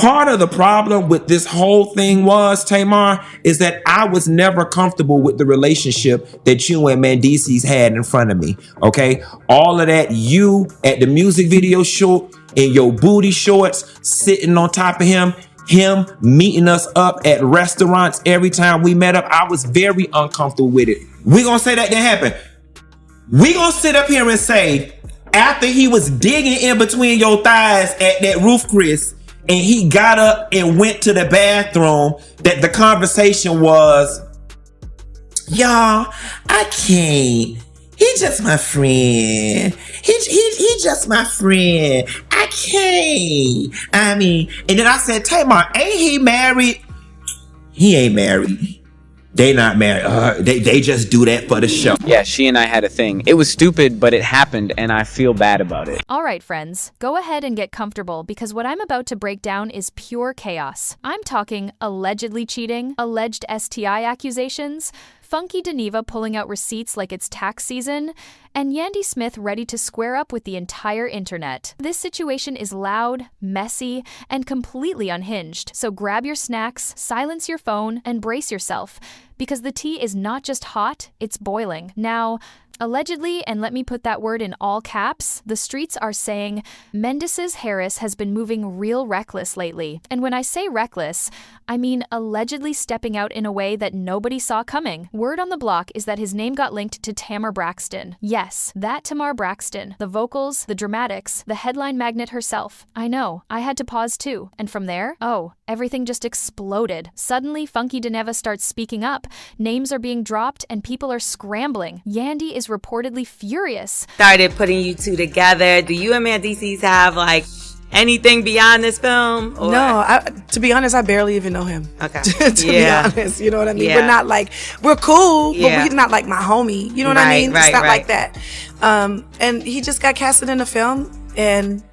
Part of the problem with this whole thing was, Tamar, is that I was never comfortable with the relationship that you and Mendeces had in front of me. Okay, all of that, you at the music video shoot in your booty shorts, sitting on top of him meeting us up at restaurants every time we met up. I was very uncomfortable with it. We gonna say that didn't happen. We gonna sit up here and say, after he was digging in between your thighs at that roof, Chris, and he got up and went to the bathroom, that the conversation was, y'all, I can't. He just my friend. He just my friend. I can't. I mean, and then I said, Tamar, ain't he married? He ain't married. They not married. They just do that for the show. Yeah, she and I had a thing. It was stupid, but it happened, and I feel bad about it. All right, friends, go ahead and get comfortable because what I'm about to break down is pure chaos. I'm talking allegedly cheating, alleged STI accusations, Funky Dineva pulling out receipts like it's tax season, and Yandi Smith ready to square up with the entire internet. This situation is loud, messy, and completely unhinged, so grab your snacks, silence your phone, and brace yourself, because the tea is not just hot, it's boiling. Now, allegedly, and let me put that word in all caps, the streets are saying Mendeces Harris has been moving real reckless lately. And when I say reckless, I mean allegedly stepping out in a way that nobody saw coming. Word on the block is that his name got linked to Tamar Braxton. Yes, that Tamar Braxton. The vocals, the dramatics, the headline magnet herself. I know, I had to pause too. And from there, everything just exploded. Suddenly, Funky Dineva starts speaking up. Names are being dropped and people are scrambling. Yandi is reportedly furious. Started putting you two together. Do you and Mendeces have anything beyond this film? Or? No, to be honest, I barely even know him. Okay. to be honest, you know what I mean? Yeah. We're not we're cool, but he's not like my homie. You know what I mean? It's not like that. And he just got casted in the film, and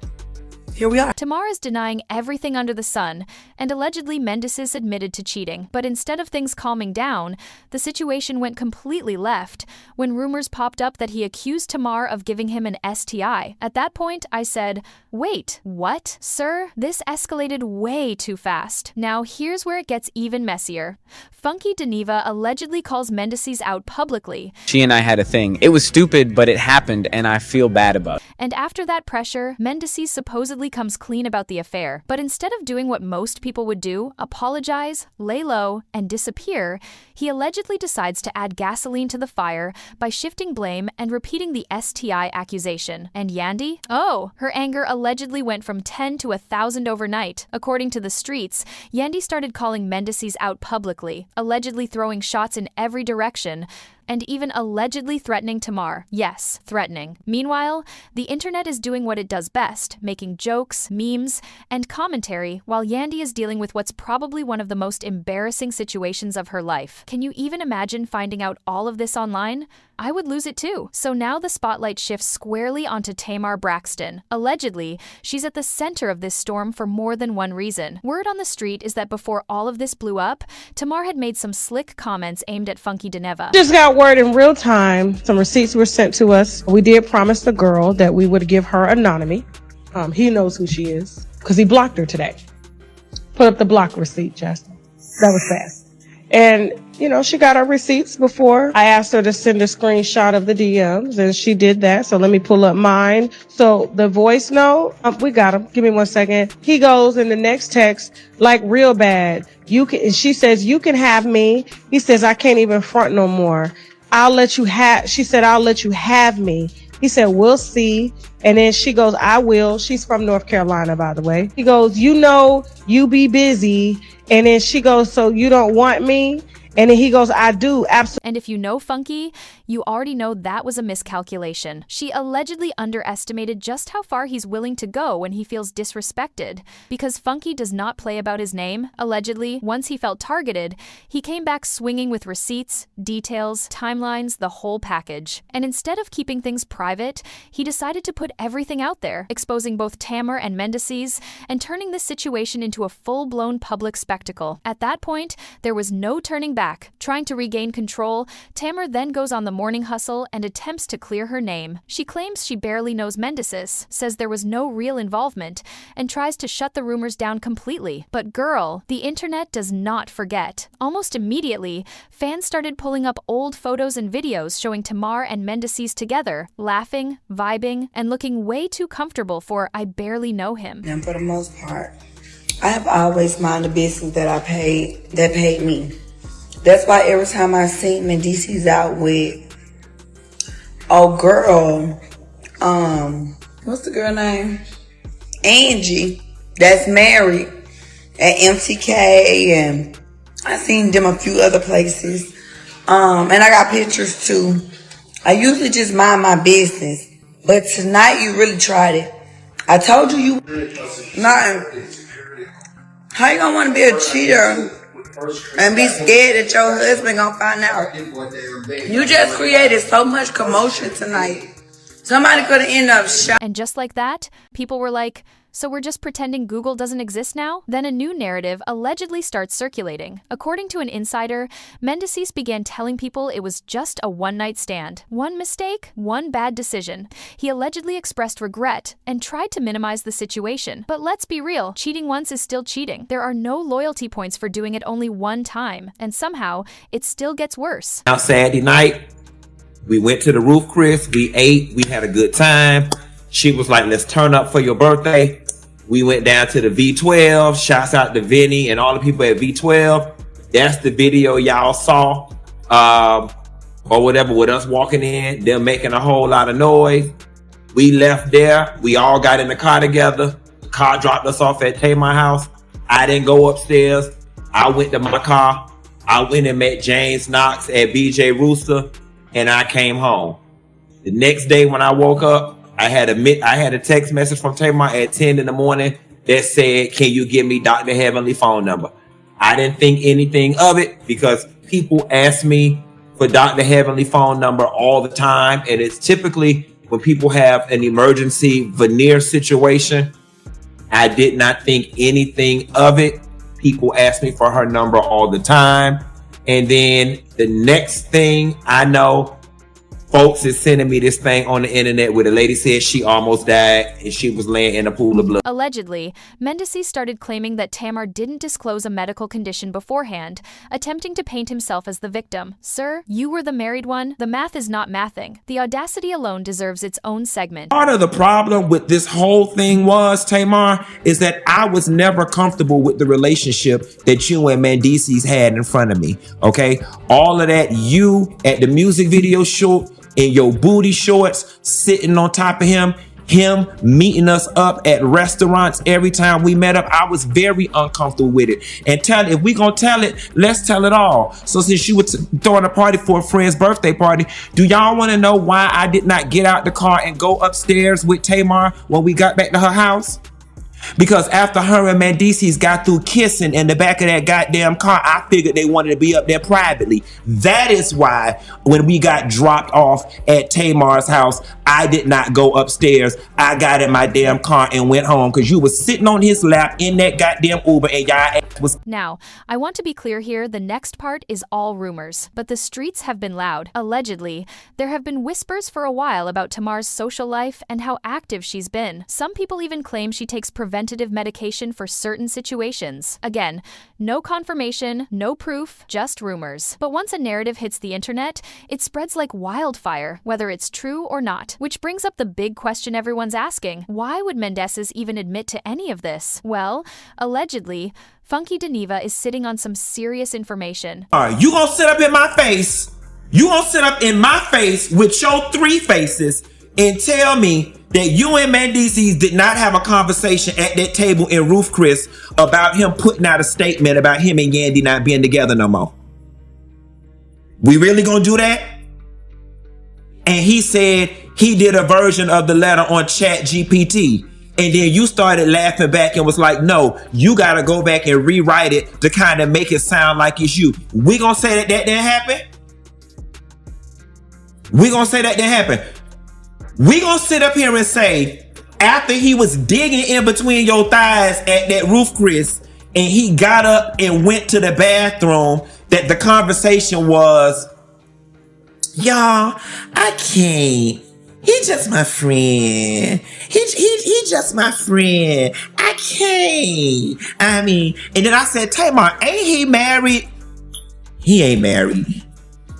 here we are. Tamar is denying everything under the sun, and allegedly Mendeces admitted to cheating. But instead of things calming down, the situation went completely left when rumors popped up that he accused Tamar of giving him an STI. At that point, I said, wait, what? Sir, this escalated way too fast. Now here's where it gets even messier. Funky Dineva allegedly calls Mendeces out publicly. She and I had a thing. It was stupid, but it happened, and I feel bad about it. And after that pressure, Mendeces supposedly comes clean about the affair. But instead of doing what most people would do, apologize, lay low, and disappear, he allegedly decides to add gasoline to the fire by shifting blame and repeating the STI accusation. And Yandi? Oh, her anger allegedly went from 10 to 1,000 overnight. According to the streets, Yandi started calling Mendeces out publicly, allegedly throwing shots in every direction, and even allegedly threatening Tamar. Yes, threatening. Meanwhile, the internet is doing what it does best, making jokes, memes, and commentary, while Yandi is dealing with what's probably one of the most embarrassing situations of her life. Can you even imagine finding out all of this online? I would lose it too. So now the spotlight shifts squarely onto Tamar Braxton. Allegedly, she's at the center of this storm for more than one reason. Word on the street is that before all of this blew up, Tamar had made some slick comments aimed at Funky Dineva. Just got word in real time. Some receipts were sent to us. We did promise the girl that we would give her anonymity. He knows who she is because he blocked her today. Put up the block receipt, Justin. That was fast. And, she got her receipts before. I asked her to send a screenshot of the DMs, and she did that. So let me pull up mine. So the voice note, we got him. Give me 1 second. He goes in the next text, real bad. She says, you can have me. He says, I can't even front no more. She said, I'll let you have me. He said, we'll see. And then she goes, I will. She's from North Carolina, by the way. He goes, you be busy. And then she goes, so you don't want me? And then he goes, I do, absolutely. And if you know Funky, you already know that was a miscalculation. She allegedly underestimated just how far he's willing to go when he feels disrespected. Because Funky does not play about his name, allegedly, once he felt targeted, he came back swinging with receipts, details, timelines, the whole package. And instead of keeping things private, he decided to put everything out there, exposing both Tamar and Mendeces, and turning this situation into a full-blown public spectacle. At that point, there was no turning back back. Trying to regain control, Tamar then goes on the morning hustle and attempts to clear her name. She claims she barely knows Mendeces, says there was no real involvement, and tries to shut the rumors down completely. But girl, the internet does not forget. Almost immediately, fans started pulling up old photos and videos showing Tamar and Mendeces together, laughing, vibing, and looking way too comfortable for I barely know him. And for the most part, I have always minded the business that paid me. That's why every time I seen Mendeces out with girl, what's the girl name? Angie, that's married at MTK, and I seen them a few other places. And I got pictures too. I usually just mind my business, but tonight you really tried it. I told you not. How you gonna want to be a cheater and be scared that your husband gonna find out? You just created so much commotion tonight. Somebody could have ended up shot. And just like that, people were like, so we're just pretending Google doesn't exist now? Then a new narrative allegedly starts circulating. According to an insider, Mendeces began telling people it was just a one-night stand. One mistake, one bad decision. He allegedly expressed regret and tried to minimize the situation. But let's be real, cheating once is still cheating. There are no loyalty points for doing it only one time, and somehow, it still gets worse. Now Saturday night, we went to the Roof Chris, we ate, we had a good time. She was like, let's turn up for your birthday. We went down to the V12. Shouts out to Vinny and all the people at V12. That's the video y'all saw, or whatever, with us walking in, them making a whole lot of noise. We left there. We all got in the car together. The car dropped us off at Tamar house. I didn't go upstairs. I went to my car. I went and met James Knox at BJ Rooster, and I came home. The next day when I woke up, I had a text message from Tamar at 10 in the morning that said, can you give me Dr. Heavenly phone number? I didn't think anything of it because people ask me for Dr. Heavenly phone number all the time. And it's typically when people have an emergency veneer situation. I did not think anything of it. People ask me for her number all the time. And then the next thing I know, folks is sending me this thing on the internet where the lady said she almost died and she was laying in a pool of blood. Allegedly, Mendeces started claiming that Tamar didn't disclose a medical condition beforehand, attempting to paint himself as the victim. Sir, you were the married one. The math is not mathing. The audacity alone deserves its own segment. Part of the problem with this whole thing was, Tamar, is that I was never comfortable with the relationship that you and Mendeces had in front of me. Okay? All of that, you at the music video shoot, in your booty shorts, sitting on top of him meeting us up at restaurants every time we met up. I was very uncomfortable with it. And if we gonna tell it, let's tell it all. So since you were throwing a party for a friend's birthday party, do y'all want to know why I did not get out the car and go upstairs with Tamar when we got back to her house? Because after her and Mendeces got through kissing in the back of that goddamn car, I figured they wanted to be up there privately. That is why when we got dropped off at Tamar's house, I did not go upstairs. I got in my damn car and went home because you was sitting on his lap in that goddamn Uber and y'all ass was... Now, I want to be clear here, the next part is all rumors, but the streets have been loud. Allegedly, there have been whispers for a while about Tamar's social life and how active she's been. Some people even claim she takes preventative medication for certain situations. Again, no confirmation, no proof, just rumors. But once a narrative hits the internet, it spreads like wildfire, whether it's true or not. Which brings up the big question everyone's asking. Why would Mendeces even admit to any of this? Well, allegedly, Funky Geneva is sitting on some serious information. All right, you gonna sit up in my face? You gonna sit up in my face with your three faces and tell me that you and Mendeces did not have a conversation at that table in Roof Chris about him putting out a statement about him and Yandi not being together no more? We really gonna do that? And he said he did a version of the letter on Chat GPT. And then you started laughing back and was like, no, you got to go back and rewrite it to kind of make it sound like it's you. We going to say that didn't happen? We going to say that didn't happen? We going to sit up here and say, after he was digging in between your thighs at that Roof Chris and he got up and went to the bathroom, that the conversation was, y'all, I can't. He just my friend. He just my friend. I can't. I mean, and then I said, Tamar, ain't he married? He ain't married.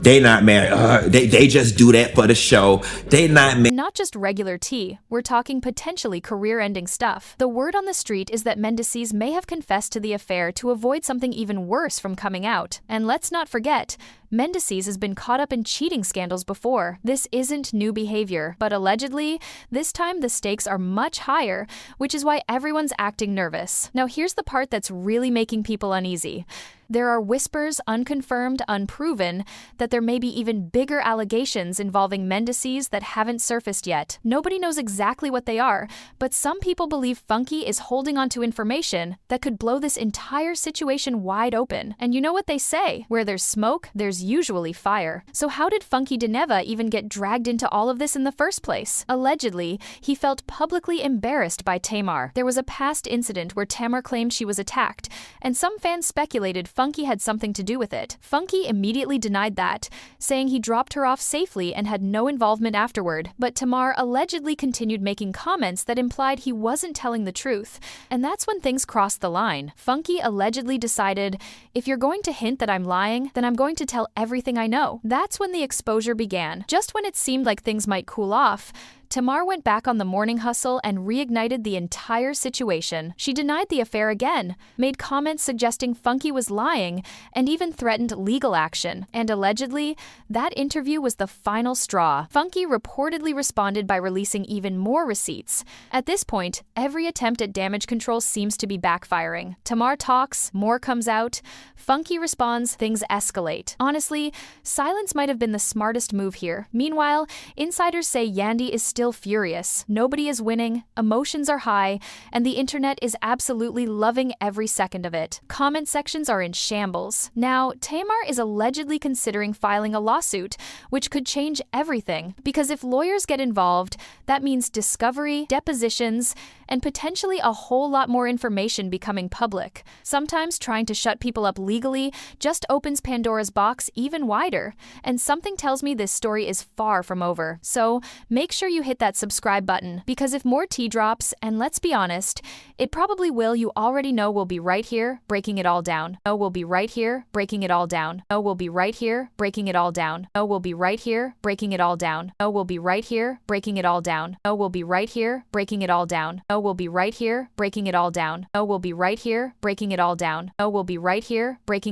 They not married. They just do that for the show. They not married. Not just regular tea, we're talking potentially career-ending stuff. The word on the street is that Mendeces may have confessed to the affair to avoid something even worse from coming out. And let's not forget, Mendeces has been caught up in cheating scandals before. This isn't new behavior, but allegedly, this time the stakes are much higher, which is why everyone's acting nervous. Now here's the part that's really making people uneasy. There are whispers, unconfirmed, unproven, that there may be even bigger allegations involving Mendeces that haven't surfaced yet. Nobody knows exactly what they are, but some people believe Funky is holding on to information that could blow this entire situation wide open. And you know what they say, where there's smoke, there's usually fire. So how did Funky Dineva even get dragged into all of this in the first place? Allegedly, he felt publicly embarrassed by Tamar. There was a past incident where Tamar claimed she was attacked, and some fans speculated Funky had something to do with it. Funky immediately denied that, saying he dropped her off safely and had no involvement afterward. But Tamar allegedly continued making comments that implied he wasn't telling the truth. And that's when things crossed the line. Funky allegedly decided, if you're going to hint that I'm lying, then I'm going to tell everything I know. That's when the exposure began. Just when it seemed like things might cool off, Tamar went back on the morning hustle and reignited the entire situation. She denied the affair again, made comments suggesting Funky was lying, and even threatened legal action. And allegedly, that interview was the final straw. Funky reportedly responded by releasing even more receipts. At this point, every attempt at damage control seems to be backfiring. Tamar talks, more comes out. Funky responds, things escalate. Honestly, silence might have been the smartest move here. Meanwhile, insiders say Yandi is still furious. Nobody is winning, emotions are high, and the internet is absolutely loving every second of it. Comment sections are in shambles. Now, Tamar is allegedly considering filing a lawsuit, which could change everything. Because if lawyers get involved, that means discovery, depositions, and potentially a whole lot more information becoming public. Sometimes trying to shut people up legally just opens Pandora's box even wider. And something tells me this story is far from over. So make sure you hit that subscribe button, because if more tea drops, and let's be honest, it probably will, you already know we'll be right here breaking it all down. Oh, we'll be right here breaking it all down. Oh, we'll be right here breaking it all down. Oh, we'll be right here breaking it all down. Oh, we'll be right here breaking it all down. Oh, we'll be right here breaking it all down. Oh, we'll be right here breaking it all down. Oh, we'll be right here breaking it all down. Oh, we'll be right here breaking it